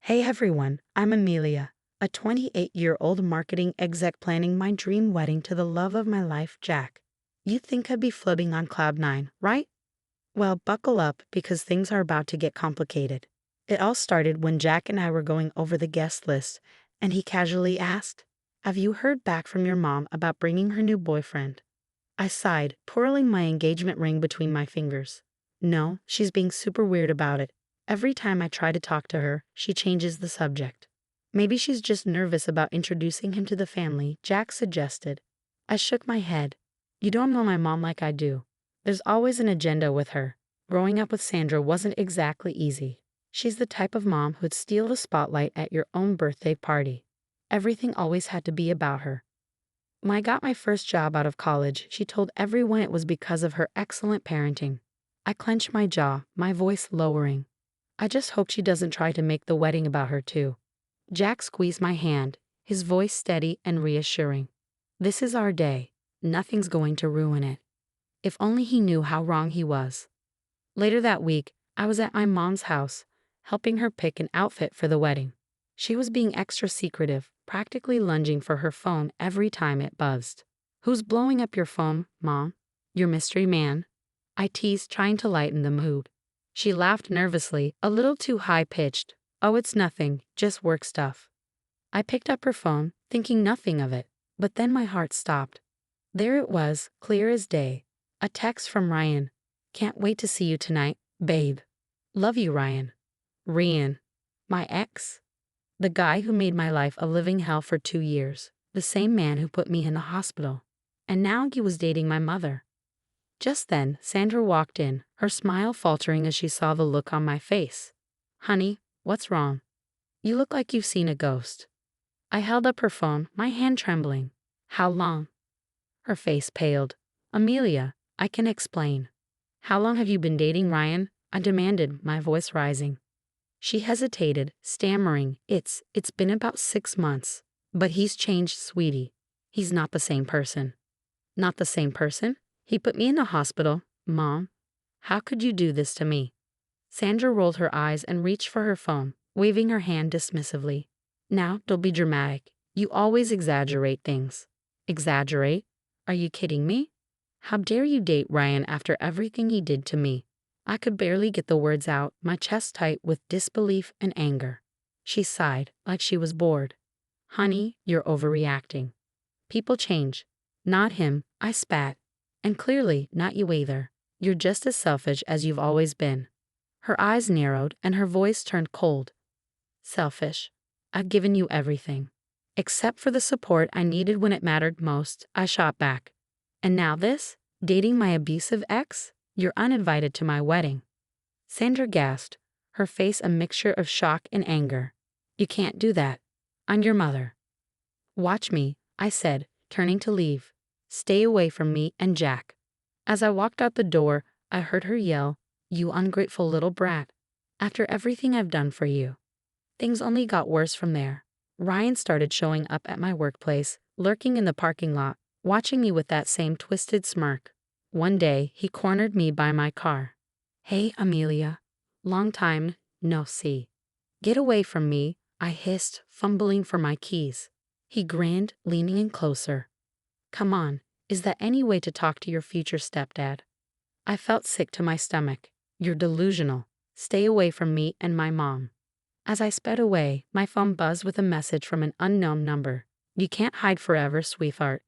Hey everyone, I'm Amelia, a 28-year-old marketing exec planning my dream wedding to the love of my life, Jack. You think I'd be floating on cloud nine, right? Well, buckle up because things are about to get complicated. It all started when Jack and I were going over the guest list, and he casually asked, "Have you heard back from your mom about bringing her new boyfriend?" I sighed, twirling my engagement ring between my fingers. No, she's being super weird about it. Every time I try to talk to her, she changes the subject. Maybe she's just nervous about introducing him to the family, Jack suggested. I shook my head. You don't know my mom like I do. There's always an agenda with her. Growing up with Sandra wasn't exactly easy. She's the type of mom who'd steal the spotlight at your own birthday party. Everything always had to be about her. When I got my first job out of college, she told everyone it was because of her excellent parenting. I clenched my jaw, my voice lowering. I just hope she doesn't try to make the wedding about her too. Jack squeezed my hand, his voice steady and reassuring. This is our day. Nothing's going to ruin it. If only he knew how wrong he was. Later that week, I was at my mom's house, helping her pick an outfit for the wedding. She was being extra secretive, practically lunging for her phone every time it buzzed. "Who's blowing up your phone, Mom? Your mystery man?" I teased, trying to lighten the mood. She laughed nervously, a little too high-pitched. "Oh, it's nothing, just work stuff." I picked up her phone, thinking nothing of it, but then my heart stopped. There it was, clear as day. A text from Ryan. "Can't wait to see you tonight, babe. Love you, Ryan." Ryan. My ex? The guy who made my life a living hell for 2 years. The same man who put me in the hospital. And now he was dating my mother. Just then, Sandra walked in, her smile faltering as she saw the look on my face. "Honey, what's wrong? You look like you've seen a ghost." I held up her phone, my hand trembling. "How long?" Her face paled. "Amelia, I can explain." "How long have you been dating Ryan?" I demanded, my voice rising. She hesitated, stammering, It's been about 6 months. But he's changed, sweetie. He's not the same person." "Not the same person? He put me in the hospital, Mom. How could you do this to me?" Sandra rolled her eyes and reached for her phone, waving her hand dismissively. "Now, don't be dramatic. You always exaggerate things." "Exaggerate? Are you kidding me? How dare you date Ryan after everything he did to me?" I could barely get the words out, my chest tight with disbelief and anger. She sighed, like she was bored. "Honey, you're overreacting. People change. Not him," I spat. "And clearly, not you either. You're just as selfish as you've always been." Her eyes narrowed and her voice turned cold. "Selfish? I've given you everything. Except for the support I needed when it mattered most," I shot back. "And now this? Dating my abusive ex? You're uninvited to my wedding." Sandra gasped, her face a mixture of shock and anger. "You can't do that. I'm your mother." "Watch me," I said, turning to leave. "Stay away from me and Jack." As I walked out the door, I heard her yell, "You ungrateful little brat. After everything I've done for you." Things only got worse from there. Ryan started showing up at my workplace, lurking in the parking lot, watching me with that same twisted smirk. One day, he cornered me by my car. "Hey, Amelia. Long time, no see." "Get away from me," I hissed, fumbling for my keys. He grinned, leaning in closer. "Come on, is that any way to talk to your future stepdad?" I felt sick to my stomach. "You're delusional. Stay away from me and my mom." As I sped away, my phone buzzed with a message from an unknown number. "You can't hide forever, sweetheart."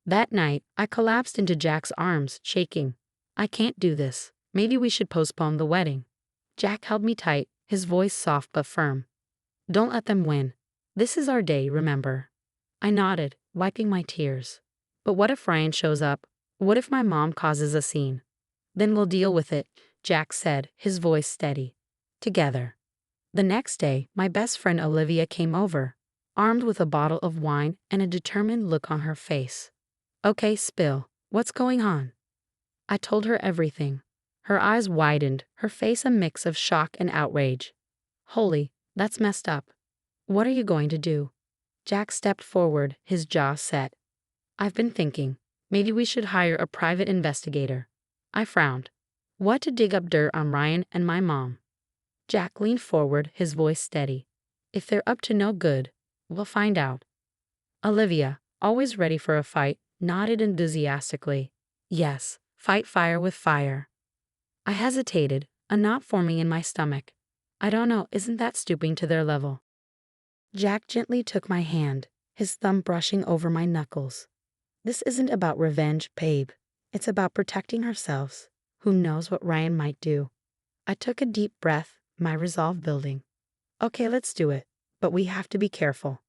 That night, I collapsed into Jack's arms, shaking. "I can't do this. Maybe we should postpone the wedding." Jack held me tight, his voice soft but firm. "Don't let them win. This is our day, remember." I nodded, wiping my tears. "But what if Ryan shows up? What if my mom causes a scene?" "Then we'll deal with it," Jack said, his voice steady. "Together." The next day, my best friend Olivia came over, armed with a bottle of wine and a determined look on her face. "Okay, spill. What's going on?" I told her everything. Her eyes widened, her face a mix of shock and outrage. "Holy, that's messed up. What are you going to do?" Jack stepped forward, his jaw set. "I've been thinking, maybe we should hire a private investigator." I frowned. "What, to dig up dirt on Ryan and my mom?" Jack leaned forward, his voice steady. If they're up to no good, we'll find out. Olivia, always ready for a fight, nodded enthusiastically. Yes, fight fire with fire. I hesitated, a knot forming in my stomach. I don't know, isn't that stooping to their level? Jack gently took my hand, his thumb brushing over my knuckles. This isn't about revenge, babe. It's about protecting ourselves. Who knows what Ryan might do? I took a deep breath, my resolve building. Okay, let's do it, but we have to be careful.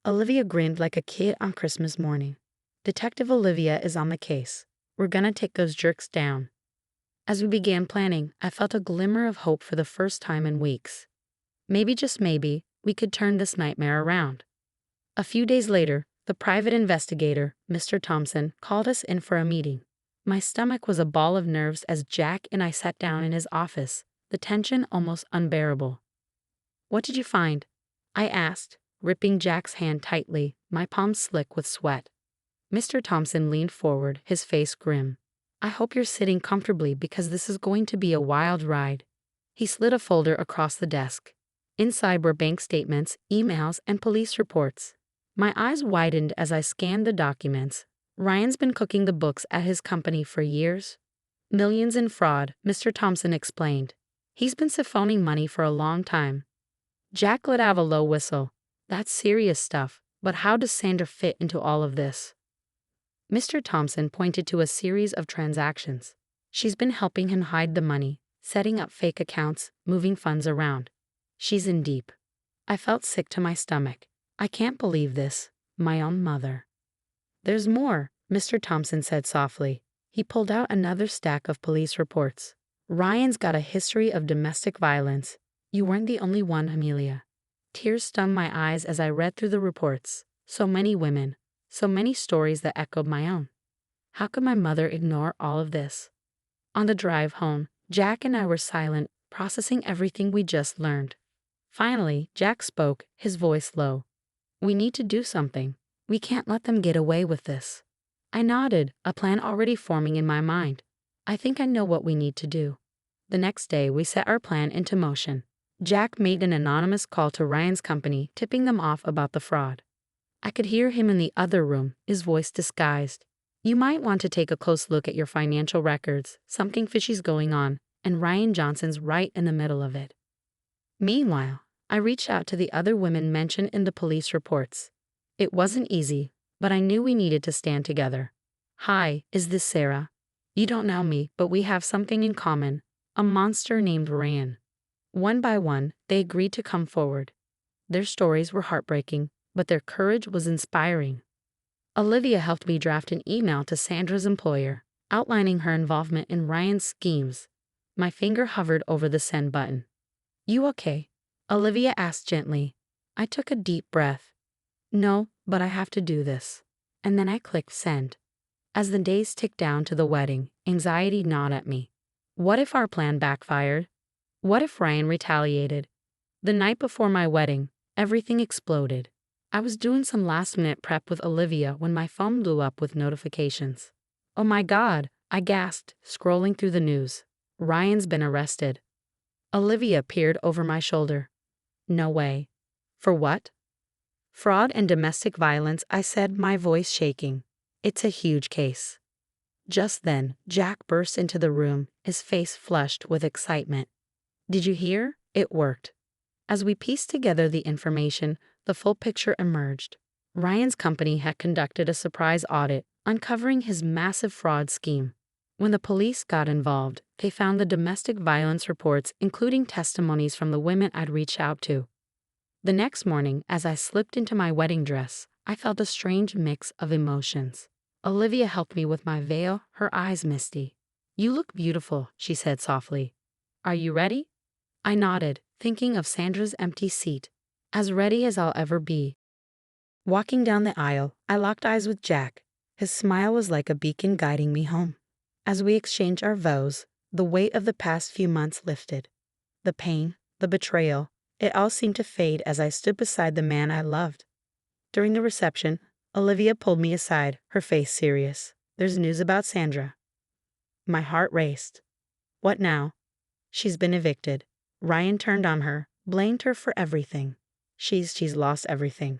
Olivia grinned like a kid on Christmas morning. Detective Olivia is on the case. We're gonna take those jerks down. As we began planning, I felt a glimmer of hope for the first time in weeks. Maybe, just maybe, we could turn this nightmare around. A few days later, the private investigator, Mr. Thompson, called us in for a meeting. My stomach was a ball of nerves as Jack and I sat down in his office, the tension almost unbearable. What did you find? I asked, gripping Jack's hand tightly, my palms slick with sweat. Mr. Thompson leaned forward, his face grim. I hope you're sitting comfortably because this is going to be a wild ride. He slid a folder across the desk. Inside were bank statements, emails, and police reports. My eyes widened as I scanned the documents. Ryan's been cooking the books at his company for years. Millions in fraud, Mr. Thompson explained. He's been siphoning money for a long time. Jack let out a low whistle. That's serious stuff, but how does Sandra fit into all of this? Mr. Thompson pointed to a series of transactions. She's been helping him hide the money, setting up fake accounts, moving funds around. She's in deep. I felt sick to my stomach. I can't believe this. My own mother. There's more, Mr. Thompson said softly. He pulled out another stack of police reports. Ryan's got a history of domestic violence. You weren't the only one, Amelia. Tears stung my eyes as I read through the reports. So many women. So many stories that echoed my own. How could my mother ignore all of this? On the drive home, Jack and I were silent, processing everything we just learned. Finally, Jack spoke, his voice low. We need to do something. We can't let them get away with this. I nodded, a plan already forming in my mind. I think I know what we need to do. The next day, we set our plan into motion. Jack made an anonymous call to Ryan's company, tipping them off about the fraud. I could hear him in the other room, his voice disguised. You might want to take a close look at your financial records. Something fishy's going on, and Ryan Johnson's right in the middle of it. Meanwhile, I reached out to the other women mentioned in the police reports. It wasn't easy, but I knew we needed to stand together. Hi, is this Sarah? You don't know me, but we have something in common. A monster named Ryan. One by one, they agreed to come forward. Their stories were heartbreaking, but their courage was inspiring. Olivia helped me draft an email to Sandra's employer, outlining her involvement in Ryan's schemes. My finger hovered over the send button. You okay? Olivia asked gently. I took a deep breath. No, but I have to do this. And then I clicked send. As the days ticked down to the wedding, anxiety gnawed at me. What if our plan backfired? What if Ryan retaliated? The night before my wedding, everything exploded. I was doing some last-minute prep with Olivia when my phone blew up with notifications. Oh my God, I gasped, scrolling through the news. Ryan's been arrested. Olivia peered over my shoulder. No way. For what? Fraud and domestic violence, I said, my voice shaking. It's a huge case. Just then, Jack burst into the room, his face flushed with excitement. Did you hear? It worked. As we pieced together the information, the full picture emerged. Ryan's company had conducted a surprise audit, uncovering his massive fraud scheme. When the police got involved, they found the domestic violence reports, including testimonies from the women I'd reached out to. The next morning, as I slipped into my wedding dress, I felt a strange mix of emotions. Olivia helped me with my veil, her eyes misty. You look beautiful, she said softly. Are you ready? I nodded, thinking of Sandra's empty seat. As ready as I'll ever be. Walking down the aisle, I locked eyes with Jack. His smile was like a beacon guiding me home. As we exchanged our vows, the weight of the past few months lifted. The pain, the betrayal, it all seemed to fade as I stood beside the man I loved. During the reception, Olivia pulled me aside, her face serious. There's news about Sandra. My heart raced. What now? She's been evicted. Ryan turned on her, blamed her for everything. She's lost everything.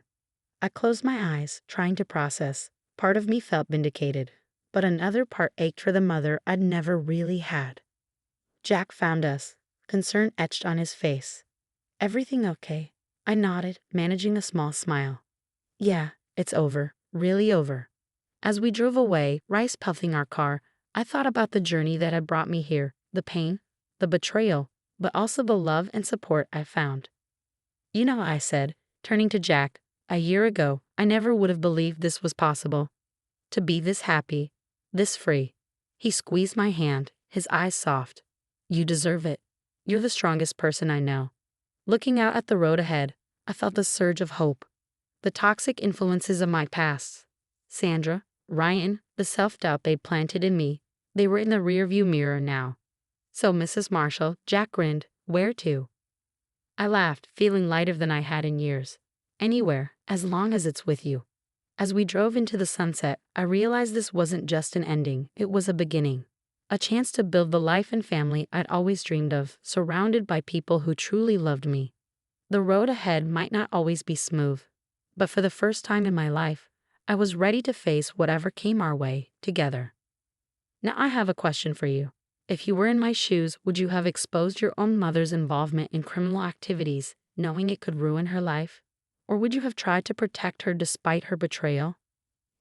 I closed my eyes, trying to process. Part of me felt vindicated, but another part ached for the mother I'd never really had. Jack found us, concern etched on his face. Everything okay? I nodded, managing a small smile. Yeah, it's over, really over. As we drove away, rice puffing our car, I thought about the journey that had brought me here, the pain, the betrayal, but also the love and support I found. You know, I said, turning to Jack, a year ago, I never would have believed this was possible. To be this happy, this free. He squeezed my hand, his eyes soft. You deserve it. You're the strongest person I know. Looking out at the road ahead, I felt a surge of hope. The toxic influences of my past, Sandra, Ryan, the self-doubt they planted in me, they were in the rearview mirror now. So, Mrs. Marshall, Jack grinned, where to? I laughed, feeling lighter than I had in years. Anywhere, as long as it's with you. As we drove into the sunset, I realized this wasn't just an ending, it was a beginning. A chance to build the life and family I'd always dreamed of, surrounded by people who truly loved me. The road ahead might not always be smooth, but for the first time in my life, I was ready to face whatever came our way, together. Now I have a question for you. If you were in my shoes, would you have exposed your own mother's involvement in criminal activities, knowing it could ruin her life? Or would you have tried to protect her despite her betrayal?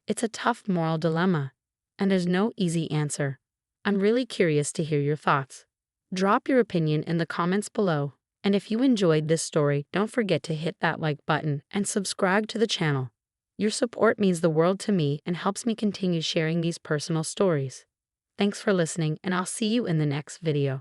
It's a tough moral dilemma, and there's no easy answer. I'm really curious to hear your thoughts. Drop your opinion in the comments below, and if you enjoyed this story, don't forget to hit that like button and subscribe to the channel. Your support means the world to me and helps me continue sharing these personal stories. Thanks for listening, and I'll see you in the next video.